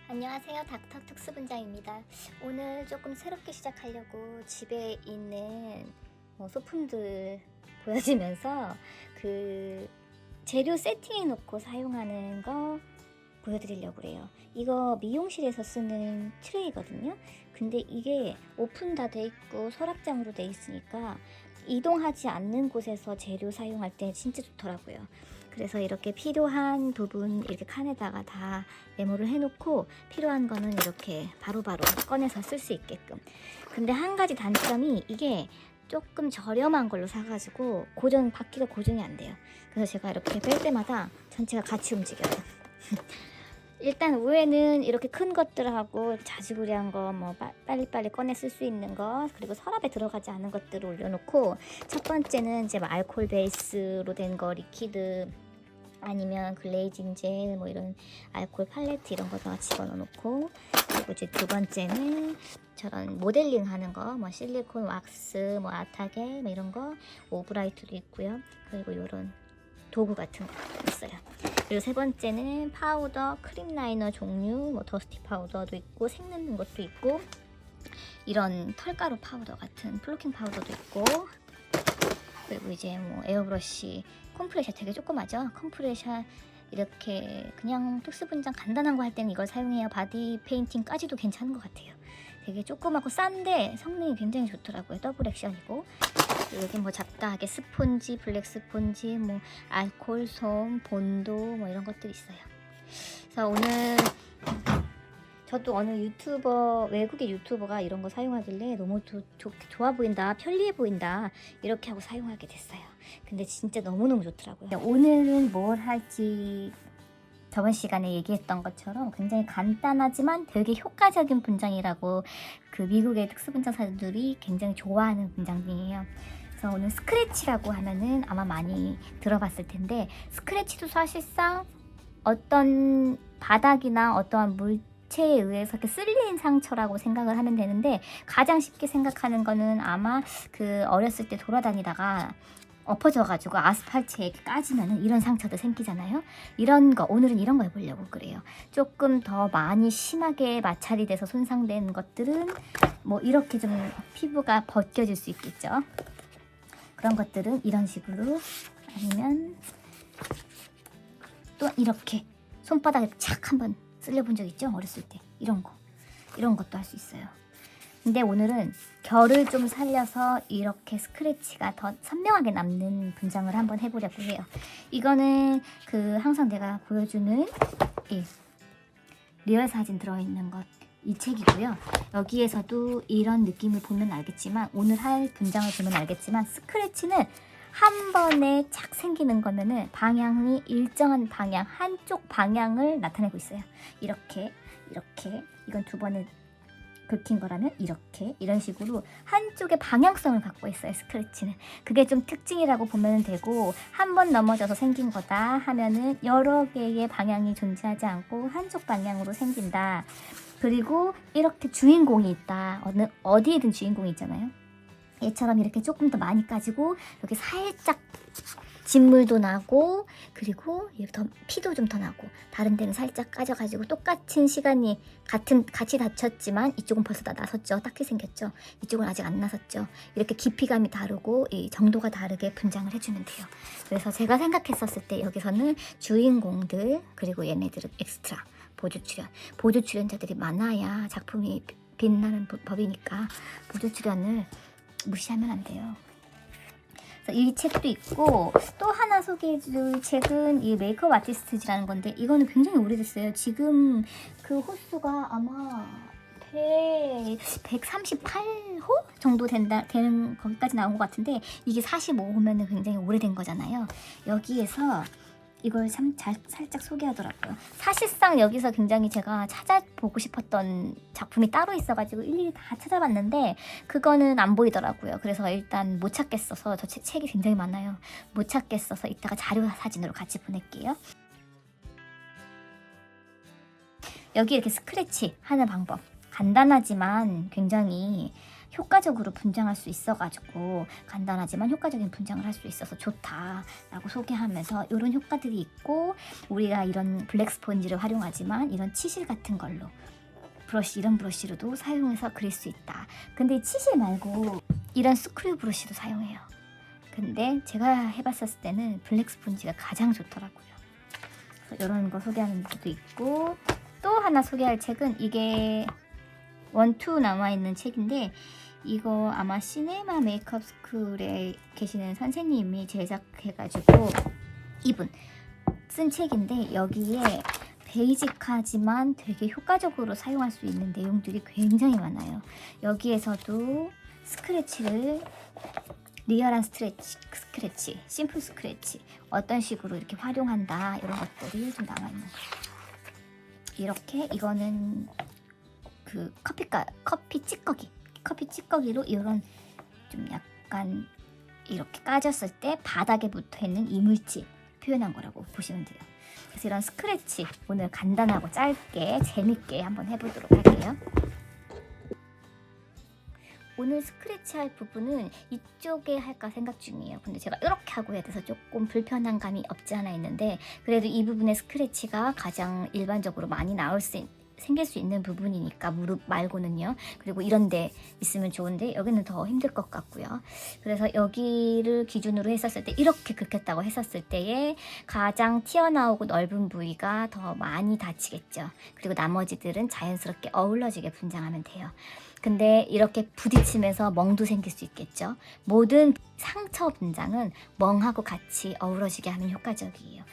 안녕하세요. 닥터 특수분장입니다. 오늘 조금 새롭게 시작하려고 집에 있는 소품들 보여주면서 그 재료 세팅해 놓고 사용하는 거 보여드리려고 그래요. 이거 미용실에서 쓰는 트레이거든요. 근데 이게 오픈 다 돼 있고 서랍장으로 돼 있으니까 이동하지 않는 곳에서 재료 사용할 때 진짜 좋더라고요. 그래서 이렇게 필요한 부분 이렇게 칸에다가 다 메모를 해놓고 필요한 거는 이렇게 바로바로 꺼내서 쓸 수 있게끔. 근데 한 가지 단점이 이게 조금 저렴한 걸로 사가지고 바퀴가 고정이 안 돼요. 그래서 제가 이렇게 뺄 때마다 전체가 같이 움직여요. 일단 위에는 이렇게 큰 것들하고 자지구레한 거, 빨리빨리 꺼내 쓸 수 있는 거, 그리고 서랍에 들어가지 않은 것들을 올려놓고, 첫 번째는 이제 알코올 베이스로 된 거, 리퀴드 아니면 글레이징 젤, 이런 알코올 팔레트 이런 거 다 집어넣고, 그리고 이제 두 번째는 저런 모델링 하는 거, 실리콘 왁스, 아타게 이런 거, 오브라이트도 있고요. 그리고 이런 도구 같은 거 있어요. 그리고 세 번째는 파우더, 크림 라이너 종류, 더스티 파우더도 있고, 색 넣는 것도 있고, 이런 털가루 파우더 같은 플로킹 파우더도 있고, 그리고 이제 에어브러쉬, 컴프레셔 되게 조그마죠? 컴프레셔 이렇게 그냥 특수분장 간단한 거 할 때는 이걸 사용해야 바디 페인팅까지도 괜찮은 것 같아요. 되게 조그맣고 싼데 성능이 굉장히 좋더라고요. 더블 액션이고. 여기 잡다하게 스폰지, 블랙 스폰지, 알코올 솜, 본도 이런 것들이 있어요. 그래서 오늘 저도 어느 외국의 유튜버가 이런 거 사용하길래 너무 좋아 보인다, 편리해 보인다 이렇게 하고 사용하게 됐어요. 근데 진짜 너무너무 좋더라고요. 오늘은 뭘 할지 저번 시간에 얘기했던 것처럼 굉장히 간단하지만 되게 효과적인 분장이라고 그 미국의 특수분장사들이 굉장히 좋아하는 분장이에요. 그래서 오늘 스크래치라고 하면은 아마 많이 들어봤을 텐데, 스크래치도 사실상 어떤 바닥이나 어떠한 물체에 의해서 이렇게 쓸린 상처라고 생각을 하면 되는데, 가장 쉽게 생각하는 거는 아마 그 어렸을 때 돌아다니다가 엎어져가지고 아스팔트에 까지면은 이런 상처도 생기잖아요. 오늘은 이런 거 해보려고 그래요. 조금 더 많이 심하게 마찰이 돼서 손상된 것들은 이렇게 좀 피부가 벗겨질 수 있겠죠. 그런 것들은 이런 식으로, 아니면 또 이렇게 손바닥에 착 한번 쓸려본 적 있죠? 어렸을 때 이런 것도 할 수 있어요. 근데 오늘은 결을 좀 살려서 이렇게 스크래치가 더 선명하게 남는 분장을 한번 해보려고 해요. 이거는 항상 내가 보여주는 리얼 사진 들어있는 것, 이 책이고요. 여기에서도 이런 느낌을 보면 알겠지만, 오늘 할 분장을 보면 알겠지만, 스크래치는 한 번에 착 생기는 거면은 방향이 일정한 방향, 한쪽 방향을 나타내고 있어요. 이렇게 이건 두 번에 긁힌 거라면 이런 식으로 한쪽의 방향성을 갖고 있어요. 스크래치는 그게 좀 특징이라고 보면 되고, 한 번 넘어져서 생긴 거다 하면은 여러 개의 방향이 존재하지 않고 한쪽 방향으로 생긴다. 그리고 이렇게 주인공이 있다. 어디에든 주인공이 있잖아요. 얘처럼 이렇게 조금 더 많이 까지고, 여기 살짝 진물도 나고, 그리고 피도 좀 더 나고, 다른 데는 살짝 까져가지고 똑같은 시간이 같이 다쳤지만 이쪽은 벌써 다 나섰죠. 딱히 생겼죠. 이쪽은 아직 안 나섰죠. 이렇게 깊이감이 다르고 이 정도가 다르게 분장을 해주면 돼요. 그래서 제가 생각했었을 때 여기서는 주인공들, 그리고 얘네들은 엑스트라, 보조 출연자들이 많아야 작품이 빛나는 법이니까 보조 출연을 무시하면 안 돼요. 이 책도 있고, 또 하나 소개해줄 책은 이 메이크업 아티스트즈라는 건데, 이거는 굉장히 오래됐어요. 지금 그 호수가 아마 138호 정도 되는 거기까지 나온 것 같은데, 이게 45호면은 굉장히 오래된 거잖아요. 여기에서 이걸 살짝 소개하더라고요. 사실상 여기서 굉장히 제가 찾아보고 싶었던 작품이 따로 있어가지고 일일이 다 찾아봤는데 그거는 안 보이더라고요. 그래서 일단 못 찾겠어서, 저 책이 굉장히 많아요. 못 찾겠어서 이따가 자료 사진으로 같이 보낼게요. 여기 이렇게 스크래치 하는 방법, 간단하지만 굉장히 효과적으로 분장할 수 있어가지고 간단하지만 효과적인 분장을 할 수 있어서 좋다라고 소개하면서 이런 효과들이 있고, 우리가 이런 블랙 스펀지를 활용하지만 이런 치실 같은 걸로 브러쉬, 이런 브러쉬로도 사용해서 그릴 수 있다. 근데 이 치실 말고 이런 스크류 브러쉬도 사용해요. 근데 제가 해봤었을 때는 블랙 스펀지가 가장 좋더라고요. 그래서 이런 거 소개하는 것도 있고, 또 하나 소개할 책은 이게 1, 2 남아있는 책인데, 이거 아마 시네마 메이크업 스쿨에 계시는 선생님이 제작해가지고 이분 쓴 책인데, 여기에 베이직하지만 되게 효과적으로 사용할 수 있는 내용들이 굉장히 많아요. 여기에서도 스크래치를, 리얼한 스크래치, 심플 스크래치 어떤 식으로 이렇게 활용한다, 이런 것들이 좀 남아있는 거예요. 이렇게, 이거는 그 커피 찌꺼기로 이런 좀 약간 이렇게 까졌을 때 바닥에 붙어있는 이물질 표현한 거라고 보시면 돼요. 그래서 이런 스크래치 오늘 간단하고 짧게 재밌게 한번 해보도록 할게요. 오늘 스크래치 할 부분은 이쪽에 할까 생각 중이에요. 근데 제가 이렇게 하고 해야 돼서 조금 불편한 감이 없지 않아 있는데, 그래도 이 부분의 스크래치가 가장 일반적으로 많이 생길 수 있는 부분이니까, 무릎 말고는요. 그리고 이런 데 있으면 좋은데 여기는 더 힘들 것 같고요. 그래서 여기를 기준으로 했었을 때, 이렇게 긁혔다고 했었을 때에 가장 튀어나오고 넓은 부위가 더 많이 다치겠죠. 그리고 나머지들은 자연스럽게 어우러지게 분장하면 돼요. 근데 이렇게 부딪히면서 멍도 생길 수 있겠죠. 모든 상처 분장은 멍하고 같이 어우러지게 하면 효과적이에요.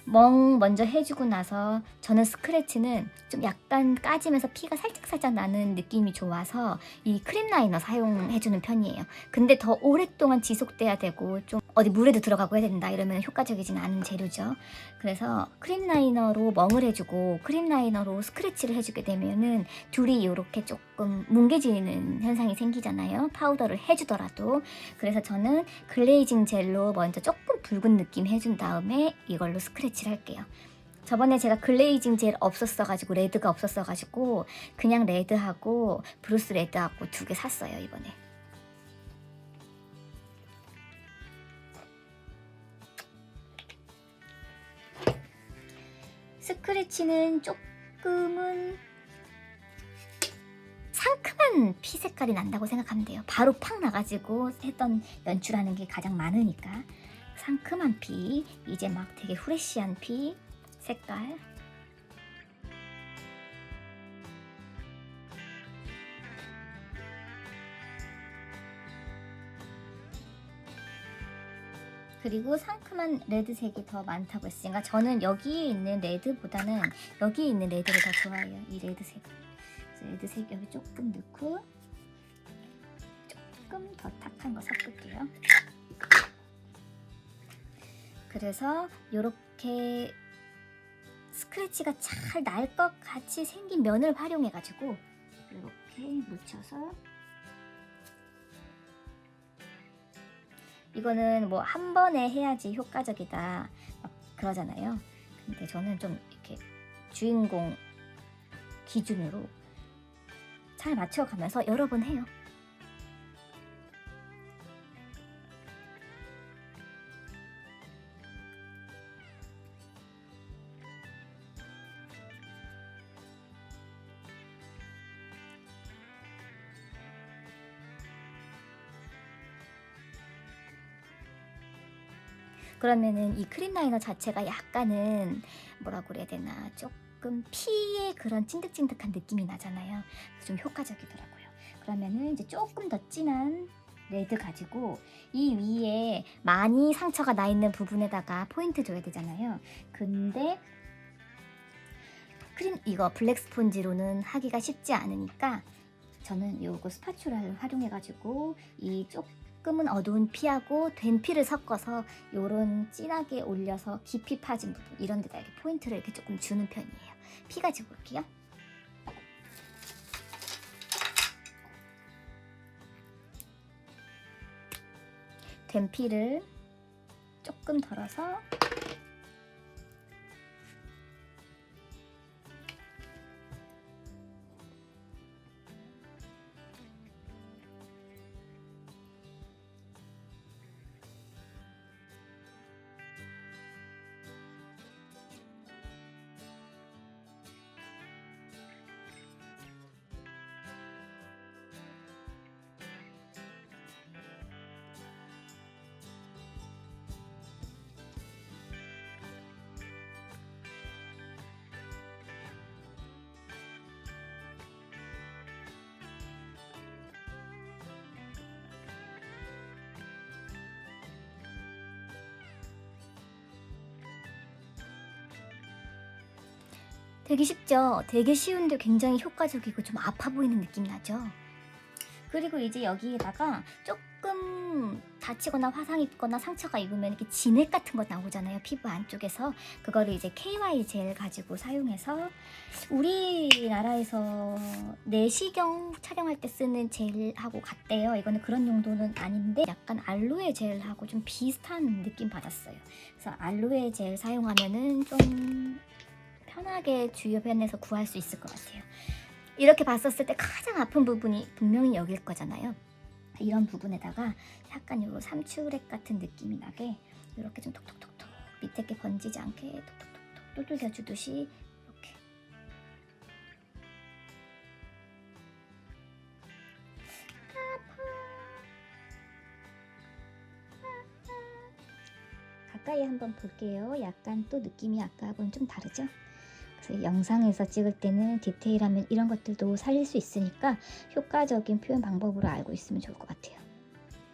멍 먼저 해주고 나서 저는 스크래치는 좀 약간 까지면서 피가 살짝살짝 나는 느낌이 좋아서 이 크림 라이너 사용해주는 편이에요. 근데 더 오랫동안 지속돼야 되고 좀 어디 물에도 들어가고 해야 된다 이러면 효과적이진 않은 재료죠. 그래서 크림 라이너로 멍을 해주고 크림 라이너로 스크래치를 해주게 되면은 둘이 이렇게 조금 뭉개지는 현상이 생기잖아요. 파우더를 해주더라도. 그래서 저는 글레이징 젤로 먼저 조금 붉은 느낌 해준 다음에 이걸로 스크래치를 할게요. 저번에 제가 글레이징 젤 없었어가지고, 레드가 없었어가지고 그냥 레드하고 브루스 레드하고 2개 샀어요 이번에. 스크래치는 조금은 상큼한 피 색깔이 난다고 생각하면 돼요. 바로 팍 나가지고 했던 연출하는 게 가장 많으니까. 상큼한 피, 이제 막 되게 후레쉬한 피 색깔. 그리고 상큼한 레드색이 더 많다고 했으니까 저는 여기에 있는 레드보다는 여기에 있는 레드를 더 좋아해요. 이 레드색. 레드색 여기 조금 넣고 조금 더 탁한 거 섞을게요. 그래서 이렇게 스크래치가 잘 날 것 같이 생긴 면을 활용해가지고 이렇게 묻혀서, 이거는 뭐 한 번에 해야지 효과적이다 막 그러잖아요. 근데 저는 좀 이렇게 주인공 기준으로 잘 맞춰가면서 여러 번 해요. 그러면은 이 크림 라이너 자체가 약간은 뭐라고 그래야 되나, 조금 피의 그런 찐득찐득한 느낌이 나잖아요. 좀 효과적이더라고요. 그러면은 이제 조금 더 진한 레드 가지고 이 위에 많이 상처가 나 있는 부분에다가 포인트 줘야 되잖아요. 근데 이거 블랙 스폰지로는 하기가 쉽지 않으니까 저는 요거 스파츌라를 활용해가지고 이 조금은 어두운 피하고 된 피를 섞어서 요런 진하게 올려서 깊이 파진 부분 이런 데다 이렇게 포인트를 이렇게 조금 주는 편이에요. 피 가지고 올게요. 된 피를 조금 덜어서 되게 쉽죠? 되게 쉬운데 굉장히 효과적이고 좀 아파 보이는 느낌 나죠? 그리고 이제 여기에다가 조금 다치거나 화상 입거나 상처가 입으면 이렇게 진액 같은 거 나오잖아요. 피부 안쪽에서. 그거를 이제 KY 젤 가지고 사용해서 우리나라에서 내시경 촬영할 때 쓰는 젤하고 같대요. 이거는 그런 용도는 아닌데 약간 알로에 젤하고 좀 비슷한 느낌 받았어요. 그래서 알로에 젤 사용하면은 좀 편하게 주변에서 구할 수 있을 것 같아요. 이렇게 봤었을 때 가장 아픈 부분이 분명히 여길 거잖아요. 이런 부분에다가 약간 요 삼추렉 같은 느낌이 나게 이렇게 좀 톡톡톡톡 밑에 게 번지지 않게 톡톡톡톡 두들겨 주듯이 이렇게 가까이 한번 볼게요. 약간 또 느낌이 아까하고는 좀 다르죠? 그래서 영상에서 찍을 때는 디테일하면 이런 것들도 살릴 수 있으니까 효과적인 표현 방법으로 알고 있으면 좋을 것 같아요.